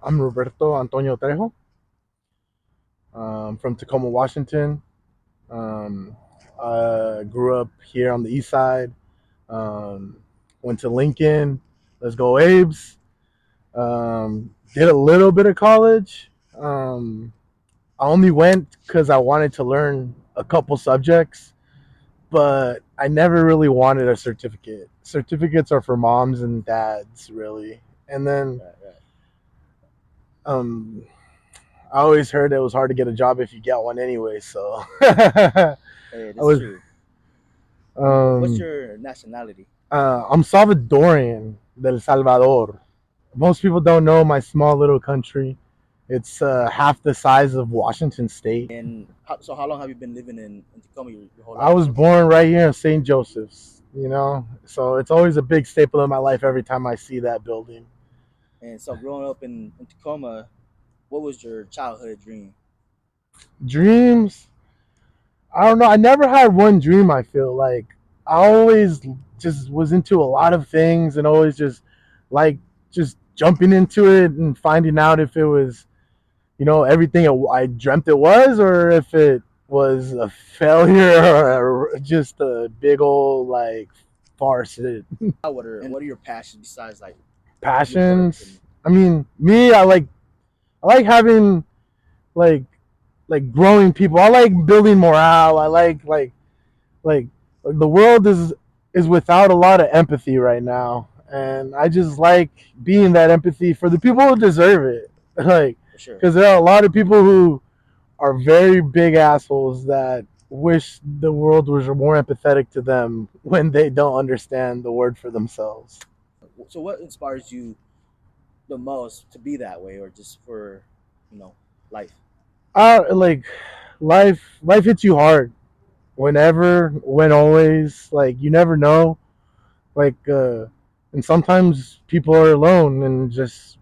I'm Roberto Antonio Trejo, from Tacoma, Washington. Um, I grew up here on the east side. Um, Went to Lincoln. Let's go, Abe's. Did a little bit of college. I only went because I wanted to learn a couple subjects, but I never really wanted a certificate. Certificates are for moms and dads, really. And then Right, right. um, I always heard it was hard to get a job if you get one anyway. So I Hey, that's was true. What's um, your nationality? I'm Salvadorian del Salvador. Most people don't know my small little country. It's half the size of Washington State. And how long have you been living in Tacoma your whole I life? was born right here in St. Joseph's. So it's always a big staple in my life every time I see that building. And so growing up in Tacoma, what was your childhood dream? Dreams, I don't know. I never had one dream. I feel like I always just was into a lot of things and always just like just jumping into it and finding out if it was, everything I dreamt it was, or if it was a failure or just a big old like farce. What are your passions besides like your work and Passions. I mean, me, I like having like growing people. I like building morale. I like the world is without a lot of empathy right now, and I just like being that empathy for the people who deserve it. Like, for sure? because there are a lot of people who are very big assholes that wish the world was more empathetic to them when they don't understand the word for themselves. So what inspires you the most to be that way, or just for you know life? Like life hits you hard whenever, when always. Like you never know. Like and sometimes people are alone and just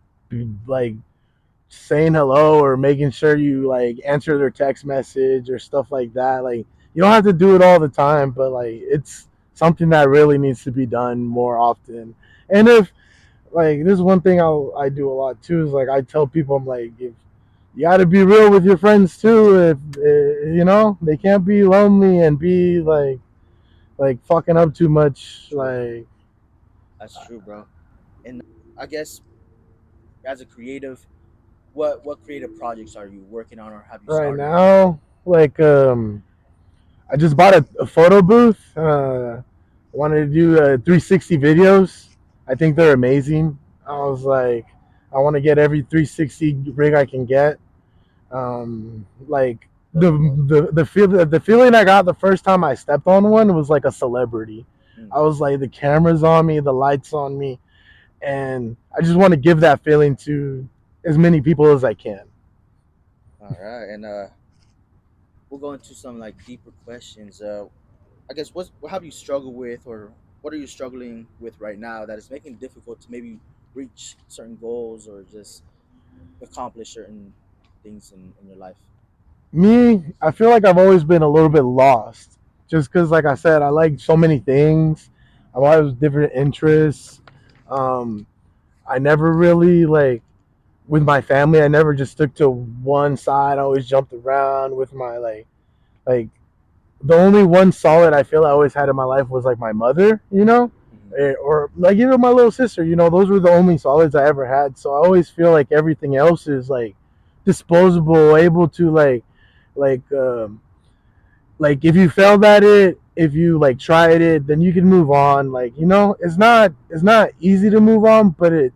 like saying hello or making sure you like answer their text message or stuff like that. Like you don't have to do it all the time, but like it's something that really needs to be done more often. And if like this is one thing I do a lot too is like I tell people, I'm like, if you got to be real with your friends too. If they can't be lonely and be like fucking up too much. True, Like that's true, bro. And I guess as a creative, what creative projects are you working on or have you right started? now, like I just bought a photo booth. Wanted to do 360 videos. I think they're amazing. I Right. was like, I want to get every 360 rig I can get. Like Dope, bro. the feeling I got the first time I stepped on one was like a celebrity. Mm. I was like the cameras on me, the lights on me, and I just want to give that feeling to as many people as I can. All right, and we'll go into some like deeper questions. I guess what have you struggled with, or what are you struggling with right now that is making it difficult to maybe reach certain goals or just accomplish certain things in your life? Me, I feel like I've always been a little bit lost, just because, like I said, I like so many things. I always different interests. Um, I never really like with my family. I never just stuck to one side. I always jumped around with my like the only one solid I feel I always had in my life was like my mother, Hmm. or like my little sister. Those were the only solids I ever had. So I always feel like everything else is like disposable, able to like like if you failed at it, if you like tried it, then you can move on. Like it's not easy to move on, but it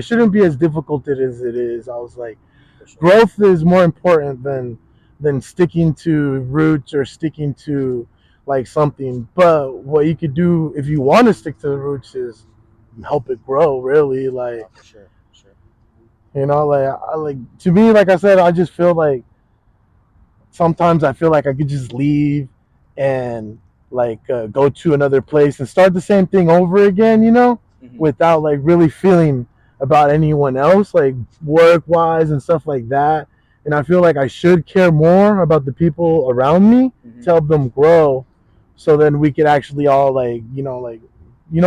shouldn't be as difficult as it is. I was like, For sure. growth is more important than sticking to roots or sticking to like something. But what you could do if you want to stick to the roots is help it grow. Really, Oh, for sure, for sure. like I like to me, like I said, I just feel like sometimes I feel like I could just leave and like go to another place and start the same thing over again, Hmm. without like really feeling about anyone else, like work wise and stuff like that. And I feel like I should care more about the people around me Hmm. to help them grow, so then we could actually all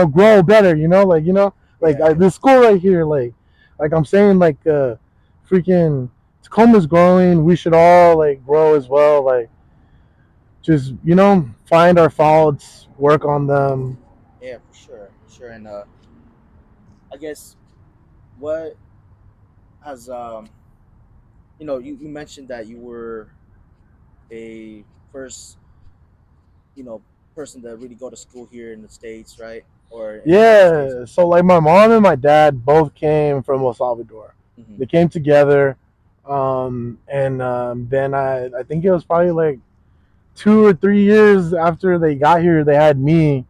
grow better. Yeah, This school right here, like I'm saying, freaking Tacoma's growing. We should all like grow as well. Like just find our faults, work on them. Yeah, for sure. And I guess what has you mentioned that you were a first person to really go to school here in the states, right? Or in the United States. Yeah. So like my mom and my dad both came from El Salvador. Hmm. They came together, and then I think it was probably like 2 or 3 years after they got here, they had me,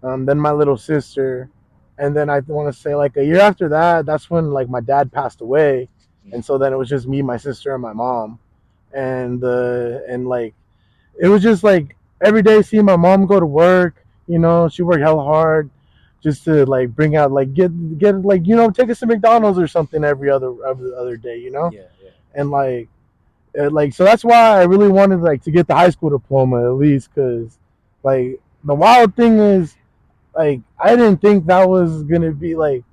then my little sister, and then I want to say like a year after that, that's when like my dad passed away, and so then it was just me, my sister, and my mom, and like it was just like every day seeing my mom go to work. She worked hella hard just to like bring out like get like take us to McDonald's or something every other day. Yeah, yeah. And like so that's why I really wanted like to get the high school diploma at least because like the wild thing is like I didn't think that was gonna be like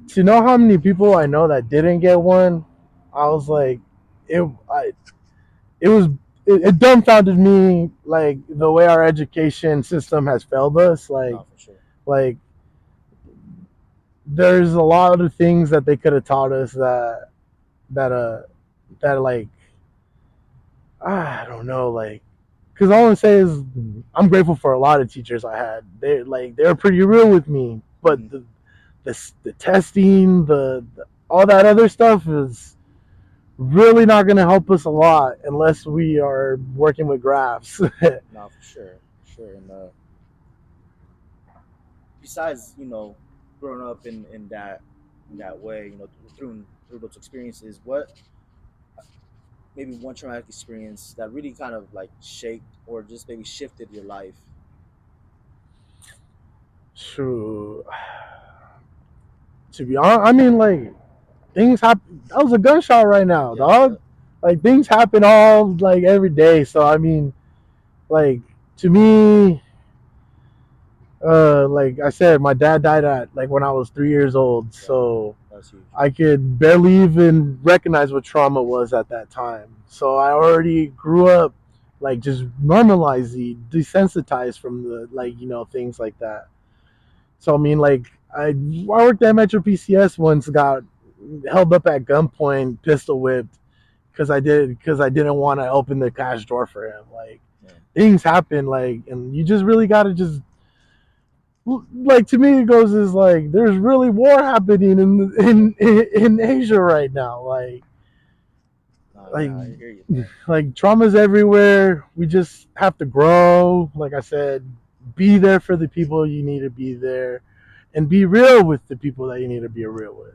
to know how many people I know that didn't get one. I was like it I it was it dumbfounded me like the way our education system has failed us No, for sure. like there's a lot of things that they could have taught us that that like I don't know like because all I'm saying is I'm grateful for a lot of teachers I had. They were pretty real with me, but Hmm. the testing, the all that other stuff is really not going to help us a lot unless we are working with graphs. No, for sure. And besides, growing up in that way, through those experiences, what maybe one traumatic experience that really kind of like shaped or just maybe shifted your life? True. To be honest, I mean, like things happen. That was a gunshot right now, Yep, dog. yep. Like things happen all like every day. So I mean, like to me, like I said, my dad died at like when I was 3 years old. Wow, So that was huge. I could barely even recognize what trauma was at that time. So I already grew up like just normalized, desensitized from the like things like that. So I mean, like I worked at Metro PCS once, got held up at gunpoint, pistol whipped because I didn't want to open the cash drawer for him. Like Yeah. things happen, like, and you just really gotta just like to me it goes is like there's really war happening in Asia right now. No, Like yeah, I hear you, bro. like trauma's everywhere. We just have to grow. Like I said, be there for the people you need to be there, and be real with the people that you need to be real with.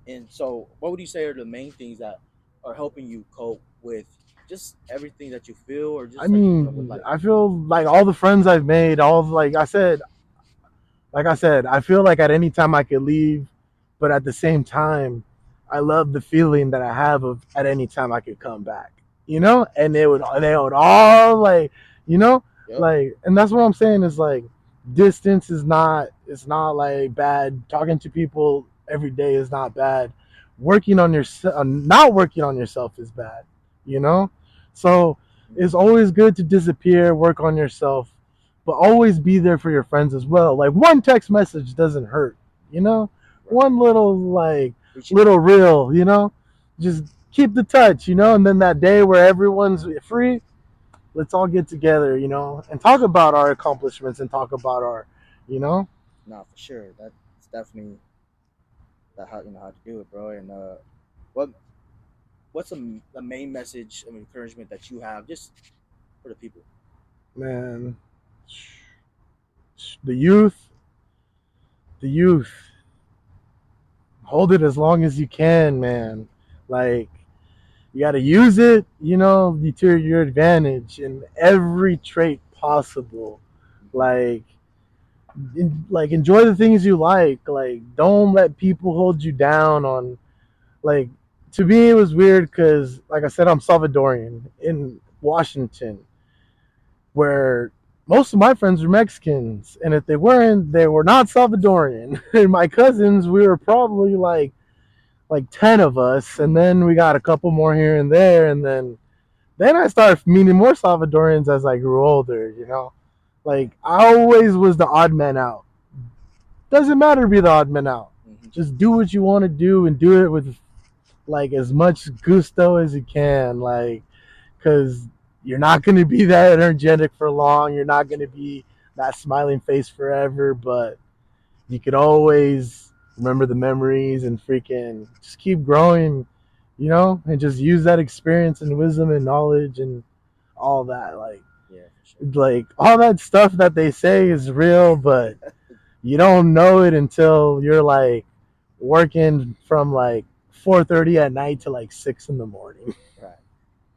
And so, what would you say are the main things that are helping you cope with just everything that you feel, or I just like with mean, life? I feel like all the friends I've made, all like I said, I feel like at any time I could leave, but at the same time, I love the feeling that I have of at any time I could come back. And they would all like, you know, Yep. like, and that's what I'm saying is like, distance is not, it's not like bad. Talking to people every day is not bad. Working on yourself, not working on yourself is bad. You know, so Hmm. it's always good to disappear, work on yourself, but always be there for your friends as well. Like one text message doesn't hurt, you know? Right. One little like Reaching little out. reel. Just keep the touch. And then that day where everyone's free, let's all get together, and talk about our accomplishments and talk about our, you know? No, for sure. That's definitely that how how to do it, bro. And what what's the main message of encouragement that you have just for the people? Man, the youth, the youth, hold it as long as you can, man. Like you got to use it, to your advantage in every trait possible. Hmm. Like, like enjoy the things you like. Like, don't let people hold you down on. Like, to me, it was weird because, like I said, I'm Salvadorian in Washington, where most of my friends were Mexicans, and if they weren't, they were not Salvadorian. And my cousins, we were probably like 10 of us, and Mm. then we got a couple more here and there, and then I started meeting more Salvadorians as I grew older. Like I always was the odd man out. Doesn't matter to be the odd man out. Hmm. Just do what you want to do and do it with like as much gusto as you can. Like, because you're not going to be that energetic for long. You're not going to be that smiling face forever, but you could always remember the memories and freaking just keep growing, and just use that experience and wisdom and knowledge and all that. Yeah, for sure. Like all that stuff that they say is real, but you don't know it until you're like working from like 4:30 at night to like 6 in the morning. Right.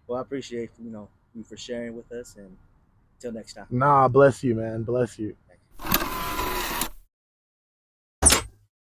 Well, I appreciate you for sharing with us, and until next time. Nah, bless you, man. Bless you. Thank you.